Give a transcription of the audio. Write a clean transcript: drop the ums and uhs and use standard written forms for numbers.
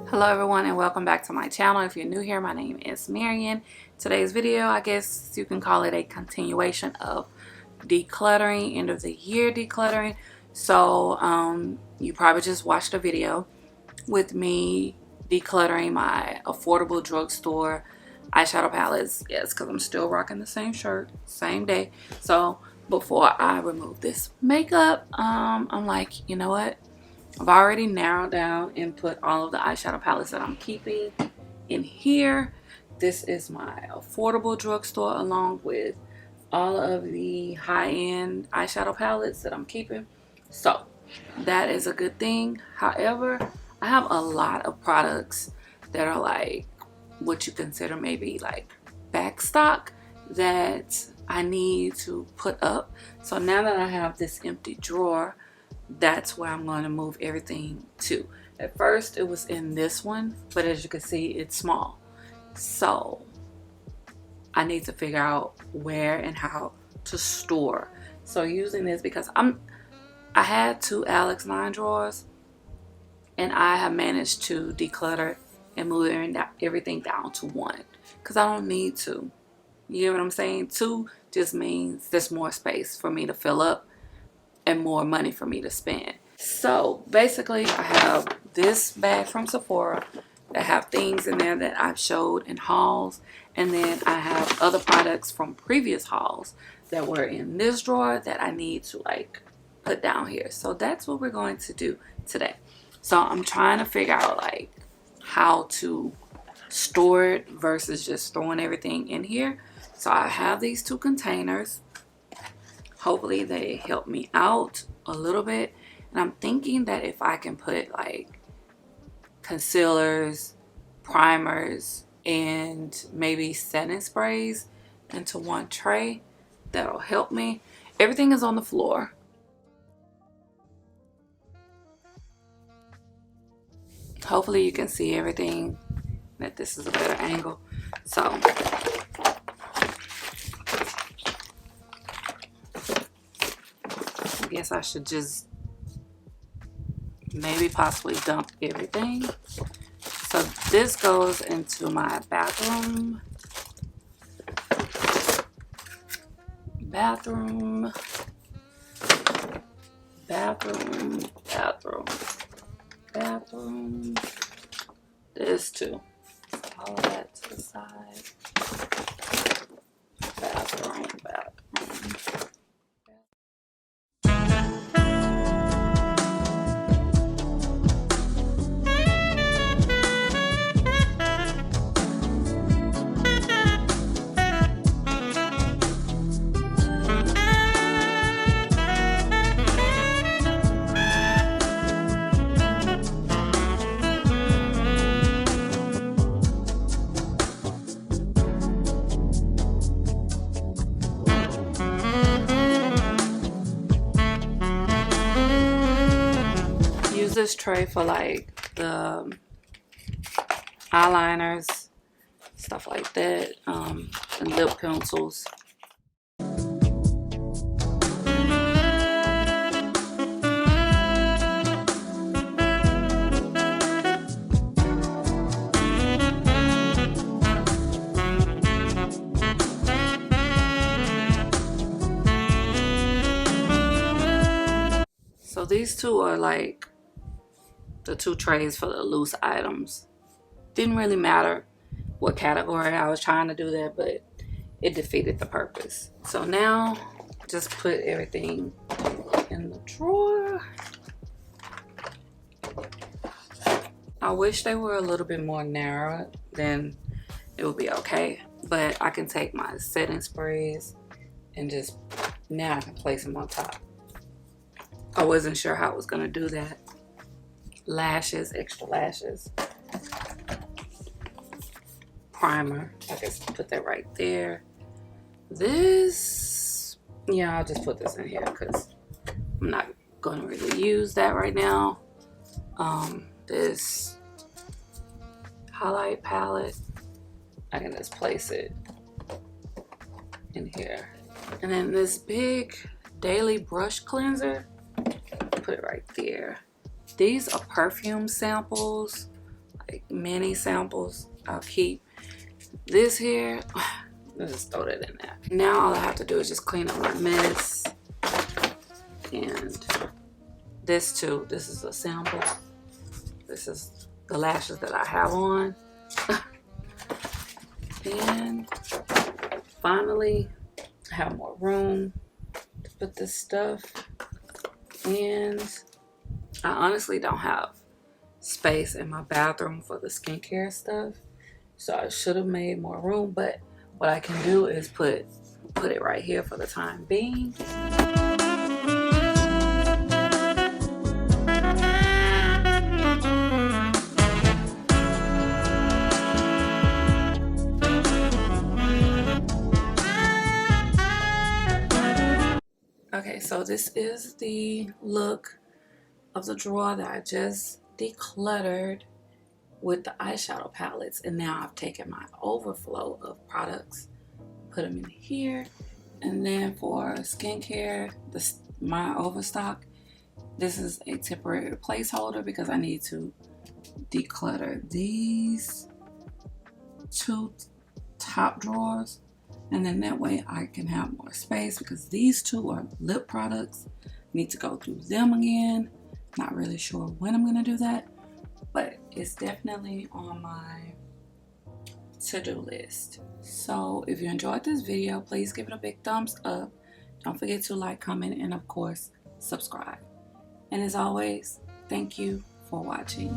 Hello everyone and welcome back to my channel. If you're new here, my name is Marian. Today's video, I guess you can call it a continuation of decluttering, end of the year decluttering. So you probably just watched a video with me decluttering my affordable drugstore eyeshadow palettes. Yes, because I'm still rocking the same shirt, same day. So before I remove this makeup, I'm like, you know what? I've already narrowed down and put all of the eyeshadow palettes that I'm keeping in here. This is my affordable drugstore along with all of the high-end eyeshadow palettes that I'm keeping. So that is a good thing. However, I have a lot of products that are like what you consider maybe like back stock that I need to put up. So now that I have this empty drawer, that's where I'm going to move everything to. At first it was in this one, but as you can see, it's small. So I need to figure out where and how to store. So using this, because I had two Alex 9 drawers and I have managed to declutter and move everything down to one because I don't need to. You get what I'm saying? Two just means there's more space for me to fill up and more money for me to spend. So basically I have this bag from Sephora that have things in there that I've showed in hauls, and then I have other products from previous hauls that were in this drawer that I need to like put down here. So that's what we're going to do today. So I'm trying to figure out like how to store it versus just throwing everything in here. So I have these two containers. Hopefully they help me out a little bit. And I'm thinking that if I can put like concealers, primers, and maybe setting sprays into one tray, that'll help me. Everything is on the floor. Hopefully you can see everything, that this is a better angle. So I guess I should just maybe possibly dump everything. So this goes into my bathroom, bathroom, bathroom, bathroom, bathroom. This too. All of that to the side. Bathroom, bathroom. This tray for like the eyeliners, stuff like that, and lip pencils. So these two are like the two trays for the loose items. Didn't really matter what category I was trying to do that, but it defeated the purpose. So now just put everything in the drawer. I wish they were a little bit more narrow, then it would be okay. But I can take my setting sprays and just, now I can place them on top. I wasn't sure how I was gonna do that. Lashes, extra lashes, primer, I guess put that right there. This, yeah, I'll just put this in here because I'm not gonna really use that right now. This highlight palette, I can just place it in here. And then this big daily brush cleanser, put it right there. These are perfume samples, like mini samples. I'll keep this here. Let's just throw that in there. Now all I have to do is just clean up my mess. And this too, this is a sample. This is the lashes that I have on. And finally, I have more room to put this stuff. And I honestly don't have space in my bathroom for the skincare stuff. So I should have made more room, but what I can do is put it right here for the time being. Okay, so this is the look of the drawer that I just decluttered with the eyeshadow palettes, and now I've taken my overflow of products, put them in here. And then for skincare, my Overstock, this is a temporary placeholder because I need to declutter these 2 top drawers, and then that way I can have more space, because these 2 are lip products. Need to go through them again. Not really sure when I'm gonna do that, but it's definitely on my to-do list. So if you enjoyed this video, please give it a big thumbs up. Don't forget to like, comment, and of course subscribe. And as always, thank you for watching.